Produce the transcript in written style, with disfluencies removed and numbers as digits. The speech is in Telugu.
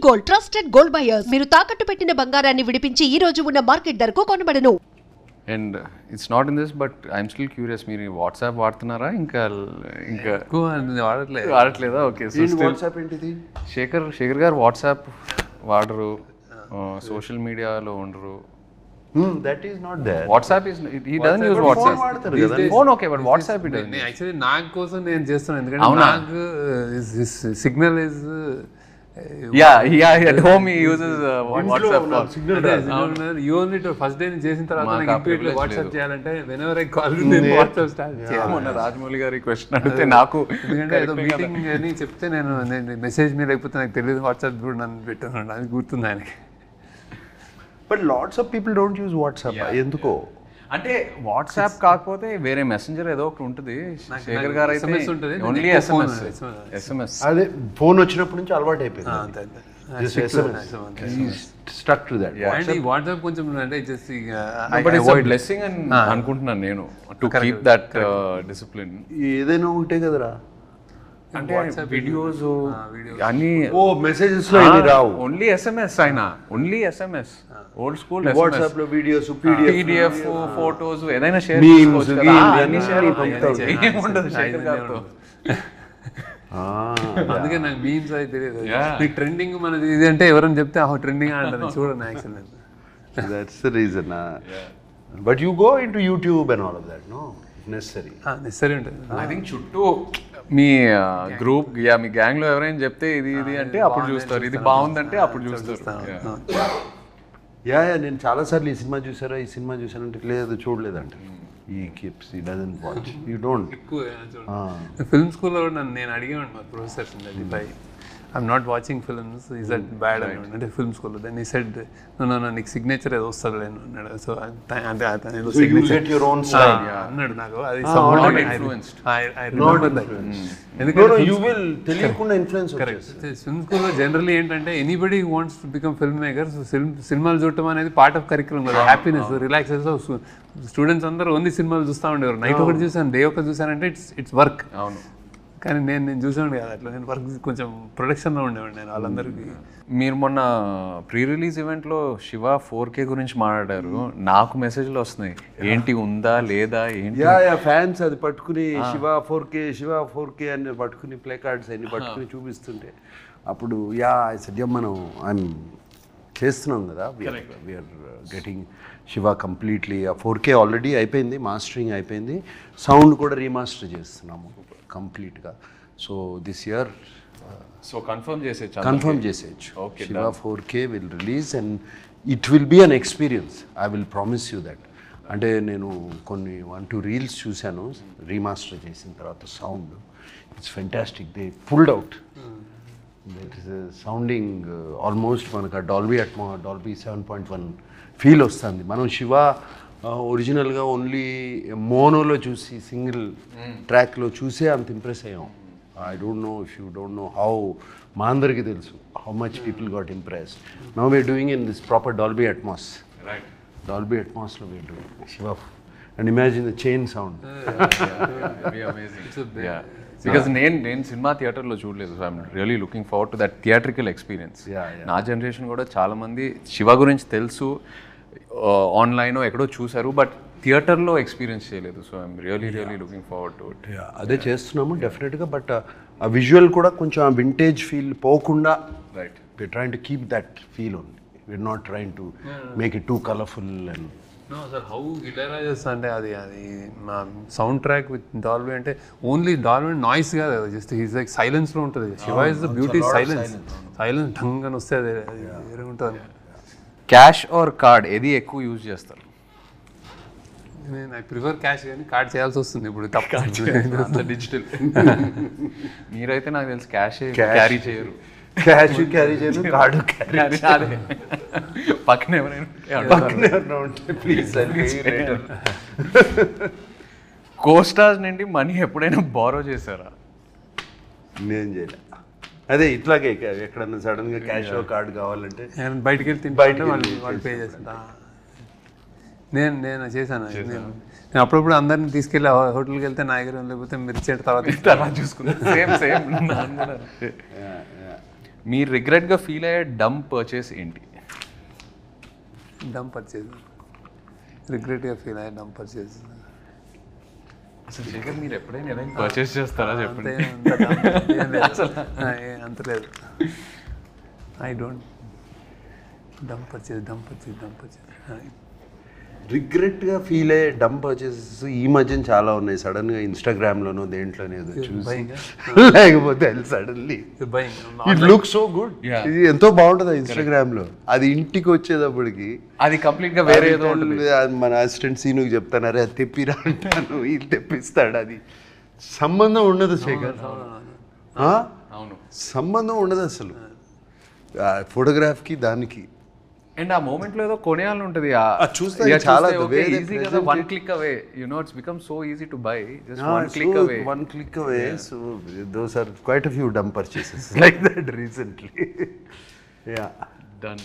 Gold trusted gold buyers. మీరు తాకట్టు పెట్టిన బంగారాన్ని విడిపించి ఈ రోజు ఉన్న మార్కెట్ ధరకు కొనబడను. And it's not in this but I'm still curious, మీరు వాట్సాప్ వాడుతున్నారా? ఇంకా వాడట్లేదా? ఓకే. వాట్సాప్ ఏంటిది? శేఖర్ గారు వాట్సాప్ వాడరు, సోషల్ మీడియాలో ఉండరు. That is not there. WhatsApp is he doesn't use WhatsApp. Phone okay, but WhatsApp he doesn't. Actually నాకు కోసం నేను చేస్తున్నాను, ఎందుకంటే నాకు signal is at home he uses WhatsApp call. You only to first day చేసిన తర్వాత నాకు ఇప్పటికే WhatsApp చేయాలంటే whenever I call you నేను WhatsApp స్టార్ట్ చేయాలి. మొన్న రాజమౌళి గారి క్వశ్చన్ అడిగితే నాకు ఎందుకంటే ఏదో మీటింగ్ అని చెప్తే నేను మెసేజ్ మీద లేకపోతే నాకు తెలియదు వాట్సాప్ కూడా నన్ను పెట్టాను, అది గుర్తుంది ఆయనకి. But lots of people don't use WhatsApp. ఎందుకో అంటే వాట్సాప్ కాకపోతే వేరే మెసెంజర్ ఏదో ఒకటి ఉంటుంది. శేఖర్ గారు అయితే ఓన్లీ ఎస్ఎంఎస్. అదే ఫోన్ వచ్చినప్పటి నుంచి అలవాటు అయిపోయింది. Stuck to that. వాట్సాప్ కొంచెం అంటే జస్ట్ బ్లెస్సింగ్ అని అనుకుంటున్నాను నేను, టు కీప్ దట్ డిసిప్లిన్. ఏదైనా ఉంటే కదరా, అంటే వీడియోస్ అన్ని మెసేజెస్ లో రావు, ఓన్లీ ఎస్ఎంఎస్. ఆయన only SMS, old school. WhatsApp లో వీడియోస్, పీడిఎఫ్, ఫోటోస్ ఏదైనా షేర్ అందుకే నాకు మీమ్స్ అయితే తెలియదు. మీకు ట్రెండింగ్ మనది ఇది అంటే ఎవరైనా చెప్తే ట్రెండింగ్ అంటారు, చూడండి. Actually that's the reason. But you go into YouTube and all of that, no? Necessary ఉంటుంది. ఐ థింక్ చుట్టూ మీ గ్రూప్ మీ గ్యాంగ్ లో ఎవరైనా చెప్తే ఇది అంటే అప్పుడు చూస్తారు, ఇది బాగుందంటే అప్పుడు చూస్తారు. నేను చాలాసార్లు ఈ సినిమా చూసారా, ఈ సినిమా చూసానంటే లేదు చూడలేదంటే ఈ కీప్స్ ఈ doesn't watch, you don't. Film స్కూల్లో నేను అడిగాను మా professors, I'm not watching films, is that bad? అంటే ఫిల్మ్ స్కూల్లో దెన్ he said no నీకు సిగ్నేచర్ ఏదో వస్తుంది లేను అన్నాడు. సో అన్నాడు నాకు, అది ఫిల్మ్ స్కూల్లో జనరల్లీ ఏంటంటే anybody wants to become film maker. సినిమాలు చూడటం అనేది పార్ట్ ఆఫ్ కరిక్యులం కదా, హ్యాపీనెస్, రిలాక్సేషన్. స్టూడెంట్స్ అందరూ ఓన్లీ సినిమాలు చూస్తూ ఉండేవారు. నైట్ ఒకటి చూసాను, డే ఒకటి చూసానంటే ఇట్స్ వర్క్. అవును, కానీ నేను చూసాను కదా అట్లా, నేను వర్క్ కొంచెం ప్రొడక్షన్లో ఉండేవాడిని నేను వాళ్ళందరికీ. మీరు మొన్న ప్రీ రిలీజ్ ఈవెంట్లో శివ 4K గురించి మాట్లాడారు, నాకు మెసేజ్లు వస్తున్నాయి, ఏంటి ఉందా లేదా ఏంటి. ఫ్యాన్స్ అది పట్టుకుని శివ 4K అని పట్టుకుని ప్లే కార్డ్స్ అన్ని పట్టుకుని చూపిస్తుంటే అప్పుడు సద్యం మనం చేస్తున్నాం కదా, we're getting Shiva completely. 4K already అయిపోయింది, మాస్టరింగ్ అయిపోయింది, సౌండ్ కూడా రీమాస్టర్ చేస్తున్నాము కంప్లీట్గా. సో దిస్ ఇయర్ కన్ఫర్మ్ చేసేయచ్చు. Shiva 4K will release and it will be an experience, I will promise you that. అంటే నేను కొన్ని 1-2 రీల్స్ చూశాను రీమాస్టర్ చేసిన తర్వాత, sound it's fantastic. They pulled out that is sounding almost మనకు డాల్బీ 7.1 ఫీల్ వస్తుంది. మనం శివ ఒరిజినల్గా ఓన్లీ మోనోలో చూసి సింగిల్ ట్రాక్లో చూసే అంత ఇంప్రెస్ అయ్యాం. I don't know if you don't know how, మా అందరికీ తెలుసు how much people got impressed. Now we're doing in this proper Dolby అట్మాస్లో we're doing Shiva and imagine the chain sound. Because నేను సినిమా థియేటర్లో చూడలేదు, so I'm really looking forward to that theatrical experience. నా జనరేషన్ కూడా చాలామంది శివ గురించి తెలుసు, ఆన్లైన్ ఎక్కడో చూసారు, బట్ థియేటర్లో ఎక్స్పీరియన్స్ చేయలేదు. So I'm really looking forward to it. అదే చేస్తున్నాము డెఫినెట్గా, బట్ ఆ విజువల్ కూడా కొంచెం ఆ వింటేజ్ ఫీల్ పోకుండా, right, we're trying to keep that feel only, we're not trying to make it too colourful. And no sir, how Ilaiyaraaja అంటే అది మా సౌండ్ ట్రాక్ విత్ డాల్బీ అంటే ఓన్లీ డాల్బీ నాయిస్ కాదు, జస్ట్ హీస్ లైక్ సైలెన్స్లో ఉంటుంది. Shiva is the beauty silence ఢంగ్ అని వస్తే అది వేరే ఉంటుంది. క్యాష్ ఆర్ కార్డ్ ఏది ఎక్కువ యూజ్ చేస్తారు? నేను ఐ ప్రిఫర్ క్యాష్, కానీ కార్డ్ చేయాల్సి వస్తుంది ఇప్పుడు, తప్ప డిజిటల్. మీరైతే నాకు తెలుసు క్యాష్ క్యారీ చేయరు. క్యాష్ క్యారీ చేయను, కార్డు క్యారీ. పక్కన ఎవరైనా ఉంటే ప్లీజ్. కోస్టార్స్ నుండి మనీ ఎప్పుడైనా బారో చేశారా? నేను చేయలే. అదే ఇట్లాగే ఎక్కడన్నా సడన్ గా క్యాష్ కార్డు కావాలంటే బయటికి వెళ్ళి తింటే వాళ్ళు పే చేస్తా. నేను చేశాను. నేను అప్పుడప్పుడు అందరిని తీసుకెళ్ళి హోటల్కి వెళ్తే నా దగ్గర లేకపోతే మీరు ఇచ్చే తర్వాత చూసుకున్నాను. మీరు రిగ్రెట్గా ఫీల్ అయ్యే డమ్ పర్చేస్ ఏంటి? డమ్ పర్చేజ్, రిగ్రెట్గా ఫీల్ అయ్యే డమ్ పర్చేజ్. అసలు శేఖర్ మీరు ఎప్పుడైనా ఏదైనా పర్చేస్ చేస్తారా చెప్పండి. అంత లేదు. I don't dumb purchase. రిగ్రెట్గా ఫీల్ అయ్యే డమ్ పర్చేసెస్ ఈ మధ్యన చాలా ఉన్నాయి. సడన్గా ఇన్స్టాగ్రామ్లోనో దేంట్లోనే ఏదో చూసి లేకపోతే suddenly it look so good, ఇది ఎంతో బాగుంటుంది ఇన్స్టాగ్రామ్లో. అది ఇంటికి వచ్చేటప్పటికి అది కంప్లీట్గా వేరే ఏదో ఉంటుంది. మన అసిస్టెంట్ సీనుకి చెప్తాను, అరే అది తెప్పిరా అంటాను, ఇది తెప్పిస్తాడు. అది సంబంధం ఉండదు శేఖర్, అవును సంబంధం ఉండదు అసలు ఫోటోగ్రాఫ్కి దానికి. అండ్ ఆ మూమెంట్లో ఏదో కొనేయాలని ఉంటుంది. చూస్తే చాలా ఈజీ కదా, one click away, you know it's become so easy to buy, just one click away. One click away. So those are quite a few dumb purchases like that recently. Yeah. Done.